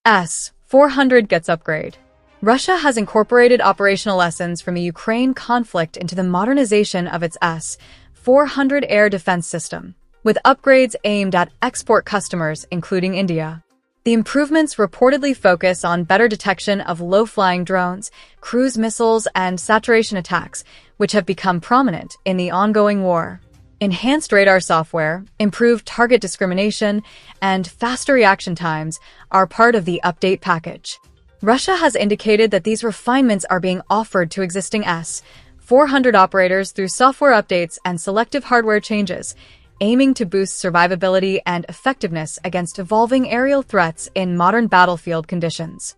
S-400 gets upgrade. Russia has incorporated operational lessons from the Ukraine conflict into the modernization of its S-400 air defense system, with upgrades aimed at export customers, including India. The improvements reportedly focus on better detection of low-flying drones, cruise missiles, and saturation attacks, which have become prominent in the ongoing war. Enhanced radar software, improved target discrimination, and faster reaction times are part of the update package. Russia has indicated that these refinements are being offered to existing S-400 operators through software updates and selective hardware changes, aiming to boost survivability and effectiveness against evolving aerial threats in modern battlefield conditions.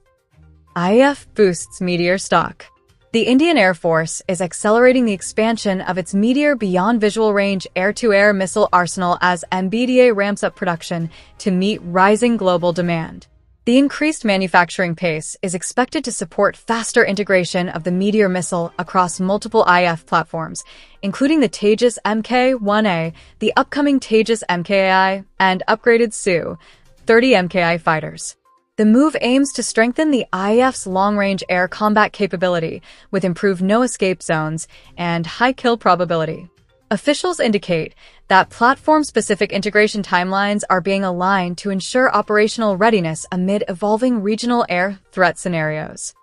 IAF boosts Meteor stock. The Indian Air Force is accelerating the expansion of its Meteor Beyond Visual Range air-to-air missile arsenal as MBDA ramps up production to meet rising global demand. The increased manufacturing pace is expected to support faster integration of the Meteor missile across multiple IF platforms, including the Tejas Mk-1A, the upcoming Tejas Mk-I, and upgraded Su-30 Mk-I fighters. The move aims to strengthen the IAF's long-range air combat capability with improved no-escape zones and high kill probability. Officials indicate that platform-specific integration timelines are being aligned to ensure operational readiness amid evolving regional air threat scenarios.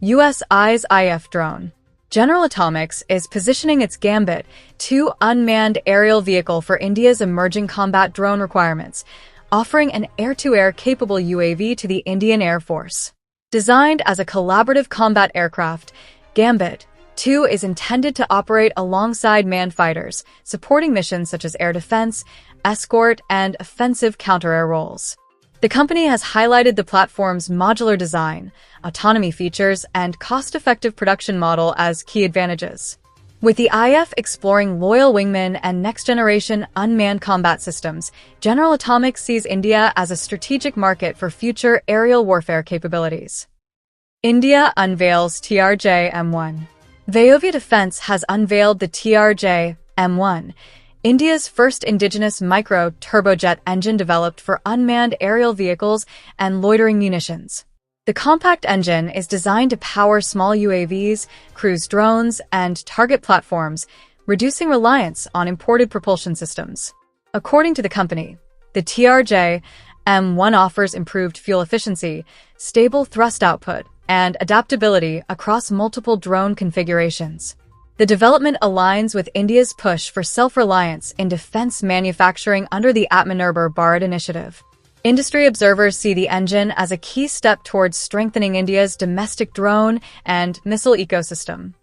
U.S. ISRO drone. General Atomics is positioning its Gambit 2 unmanned aerial vehicle for India's emerging combat drone requirements, offering an air-to-air capable UAV to the Indian Air Force. Designed as a collaborative combat aircraft, Gambit 2 is intended to operate alongside manned fighters, supporting missions such as air defense, escort, and offensive counter-air roles. The company has highlighted the platform's modular design, autonomy features, and cost-effective production model as key advantages. With the IF exploring loyal wingmen and next-generation unmanned combat systems, General Atomics sees India as a strategic market for future aerial warfare capabilities. India unveils TRJ-M1. Vayovia Defense has unveiled the TRJ-M1, India's first indigenous micro-turbojet engine developed for unmanned aerial vehicles and loitering munitions. The compact engine is designed to power small UAVs, cruise drones, and target platforms, reducing reliance on imported propulsion systems. According to the company, the TRJ-M1 offers improved fuel efficiency, stable thrust output, and adaptability across multiple drone configurations. The development aligns with India's push for self-reliance in defense manufacturing under the Atmanirbhar Bharat initiative. Industry observers see the engine as a key step towards strengthening India's domestic drone and missile ecosystem.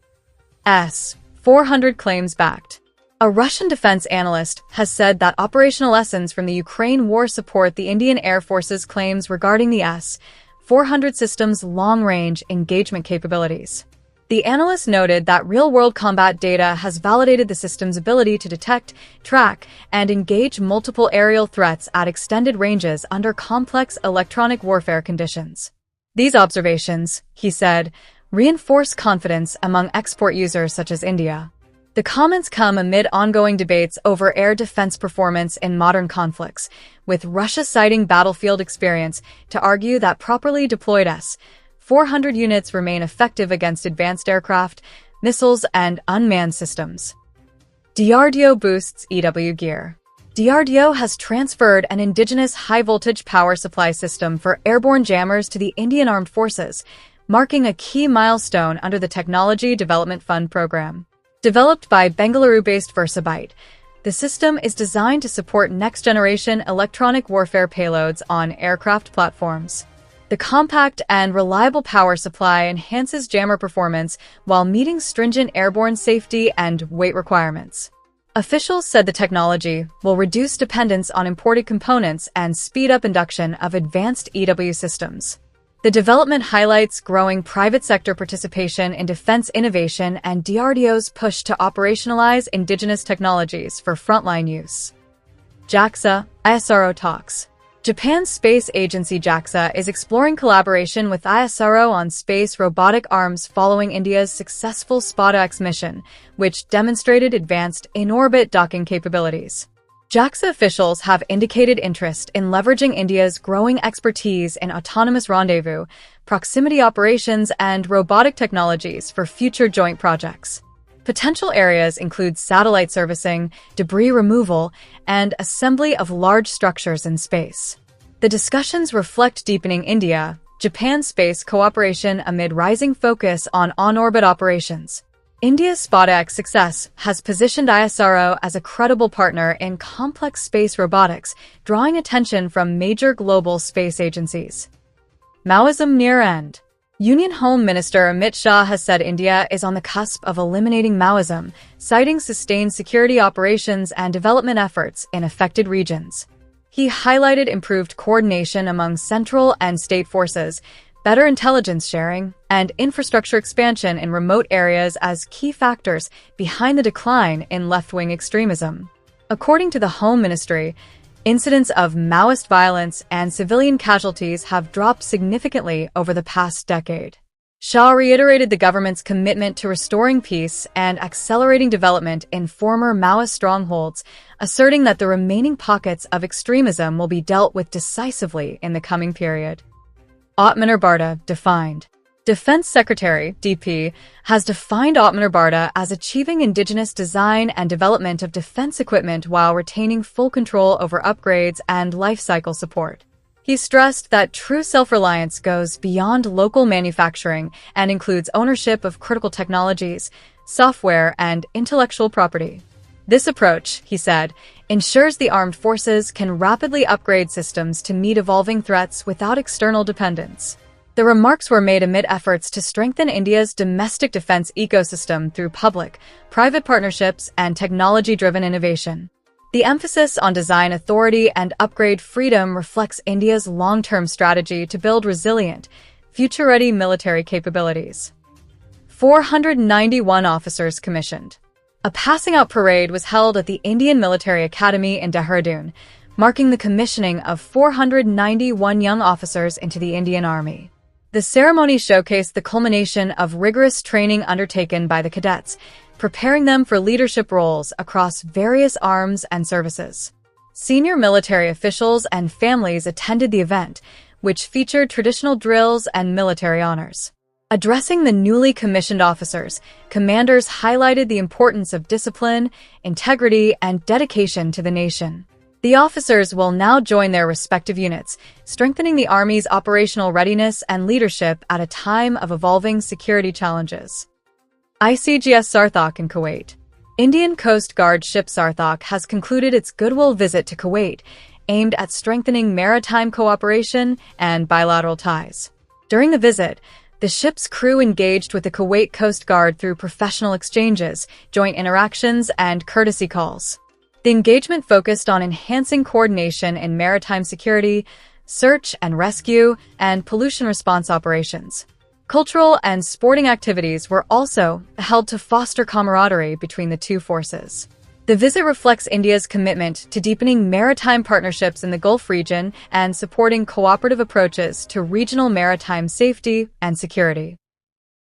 S-400 claims backed. A Russian defense analyst has said that operational lessons from the Ukraine war support the Indian Air Force's claims regarding the S-400 system's long-range engagement capabilities. The analyst noted that real-world combat data has validated the system's ability to detect, track, and engage multiple aerial threats at extended ranges under complex electronic warfare conditions. These observations, he said, reinforce confidence among export users such as India. The comments come amid ongoing debates over air defense performance in modern conflicts, with Russia citing battlefield experience to argue that properly deployed S-400 units remain effective against advanced aircraft, missiles, and unmanned systems. DRDO boosts EW gear. DRDO has transferred an indigenous high-voltage power supply system for airborne jammers to the Indian Armed Forces, marking a key milestone under the Technology Development Fund program. Developed by Bengaluru-based VersaByte, the system is designed to support next-generation electronic warfare payloads on aircraft platforms. The compact and reliable power supply enhances jammer performance while meeting stringent airborne safety and weight requirements. Officials said the technology will reduce dependence on imported components and speed up induction of advanced EW systems. The development highlights growing private sector participation in defense innovation and DRDO's push to operationalize indigenous technologies for frontline use. JAXA, ISRO talks. Japan's space agency JAXA is exploring collaboration with ISRO on space robotic arms following India's successful SpotX mission, which demonstrated advanced in-orbit docking capabilities. JAXA officials have indicated interest in leveraging India's growing expertise in autonomous rendezvous, proximity operations, and robotic technologies for future joint projects. Potential areas include satellite servicing, debris removal, and assembly of large structures in space. The discussions reflect deepening India-Japan space cooperation amid rising focus on on-orbit operations. India's SpaceX success has positioned ISRO as a credible partner in complex space robotics, drawing attention from major global space agencies. Maoism near end. Union Home Minister Amit Shah has said India is on the cusp of eliminating Maoism, citing sustained security operations and development efforts in affected regions. He highlighted improved coordination among central and state forces, better intelligence sharing, and infrastructure expansion in remote areas as key factors behind the decline in left-wing extremism. According to the Home Ministry, incidents of Maoist violence and civilian casualties have dropped significantly over the past decade. Shah reiterated the government's commitment to restoring peace and accelerating development in former Maoist strongholds, asserting that the remaining pockets of extremism will be dealt with decisively in the coming period. Atmanirbharta defined. Defense Secretary, DP, has defined Atmanirbharta as achieving indigenous design and development of defense equipment while retaining full control over upgrades and life cycle support. He stressed that true self-reliance goes beyond local manufacturing and includes ownership of critical technologies, software, and intellectual property. This approach, he said, ensures the armed forces can rapidly upgrade systems to meet evolving threats without external dependence. The remarks were made amid efforts to strengthen India's domestic defense ecosystem through public-private partnerships and technology-driven innovation. The emphasis on design authority and upgrade freedom reflects India's long-term strategy to build resilient, future-ready military capabilities. 491 officers commissioned. A passing-out parade was held at the Indian Military Academy in Dhurandhar, marking the commissioning of 491 young officers into the Indian Army. The ceremony showcased the culmination of rigorous training undertaken by the cadets, preparing them for leadership roles across various arms and services. Senior military officials and families attended the event, which featured traditional drills and military honors. Addressing the newly commissioned officers, commanders highlighted the importance of discipline, integrity, and dedication to the nation. The officers will now join their respective units, strengthening the Army's operational readiness and leadership at a time of evolving security challenges. ICGS Sarthak in Kuwait. Indian Coast Guard ship Sarthak has concluded its goodwill visit to Kuwait, aimed at strengthening maritime cooperation and bilateral ties. During the visit, the ship's crew engaged with the Kuwait Coast Guard through professional exchanges, joint interactions, and courtesy calls. The engagement focused on enhancing coordination in maritime security, search and rescue, and pollution response operations. Cultural and sporting activities were also held to foster camaraderie between the two forces. The visit reflects India's commitment to deepening maritime partnerships in the Gulf region and supporting cooperative approaches to regional maritime safety and security.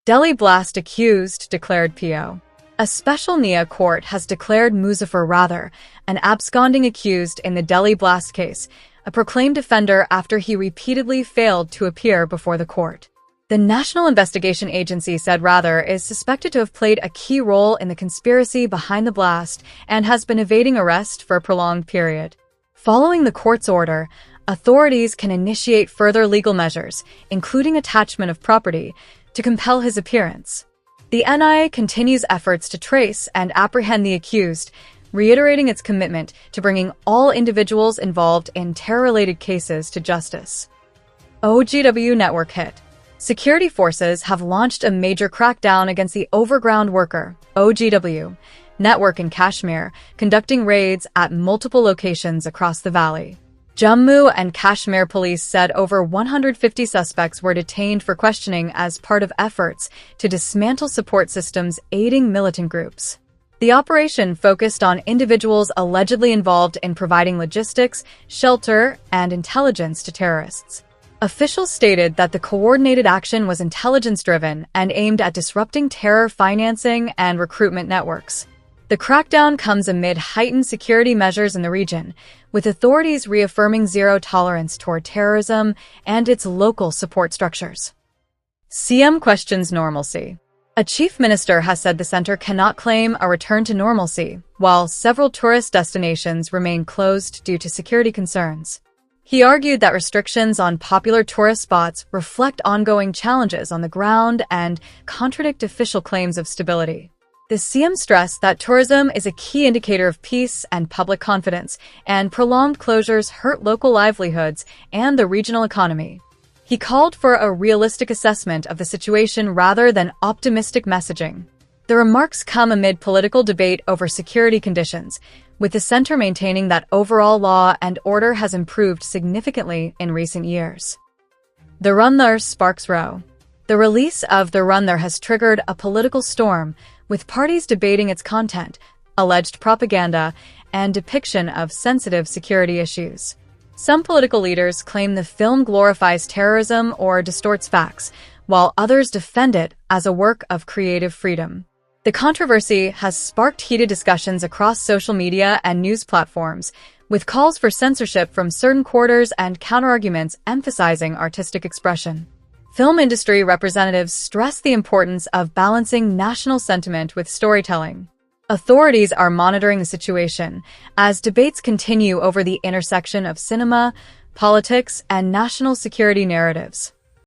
Delhi blast accused declared PO. A special NIA court has declared Muzaffar Rather, an absconding accused in the Delhi blast case, a proclaimed defender after he repeatedly failed to appear before the court. The National Investigation Agency said Rather is suspected to have played a key role in the conspiracy behind the blast and has been evading arrest for a prolonged period. Following the court's order, authorities can initiate further legal measures, including attachment of property, to compel his appearance. The NIA continues efforts to trace and apprehend the accused, reiterating its commitment to bringing all individuals involved in terror-related cases to justice. OGW network hit. Security forces have launched a major crackdown against the Overground Worker (OGW) network in Kashmir, conducting raids at multiple locations across the valley. Jammu and Kashmir police said over 150 suspects were detained for questioning as part of efforts to dismantle support systems aiding militant groups. The operation focused on individuals allegedly involved in providing logistics, shelter, and intelligence to terrorists. Officials stated that the coordinated action was intelligence-driven and aimed at disrupting terror financing and recruitment networks. The crackdown comes amid heightened security measures in the region, with authorities reaffirming zero tolerance toward terrorism and its local support structures. CM questions normalcy. A chief minister has said the center cannot claim a return to normalcy, while several tourist destinations remain closed due to security concerns. He argued that restrictions on popular tourist spots reflect ongoing challenges on the ground and contradict official claims of stability. The CM stressed that tourism is a key indicator of peace and public confidence, and prolonged closures hurt local livelihoods and the regional economy. He called for a realistic assessment of the situation rather than optimistic messaging. The remarks come amid political debate over security conditions, with the center maintaining that overall law and order has improved significantly in recent years. Dhurandhar sparks row. The release of Dhurandhar has triggered a political storm, with parties debating its content, alleged propaganda, and depiction of sensitive security issues. Some political leaders claim the film glorifies terrorism or distorts facts, while others defend it as a work of creative freedom. The controversy has sparked heated discussions across social media and news platforms, with calls for censorship from certain quarters and counterarguments emphasizing artistic expression. Film industry representatives stress the importance of balancing national sentiment with storytelling. Authorities are monitoring the situation as debates continue over the intersection of cinema, politics, and national security narratives.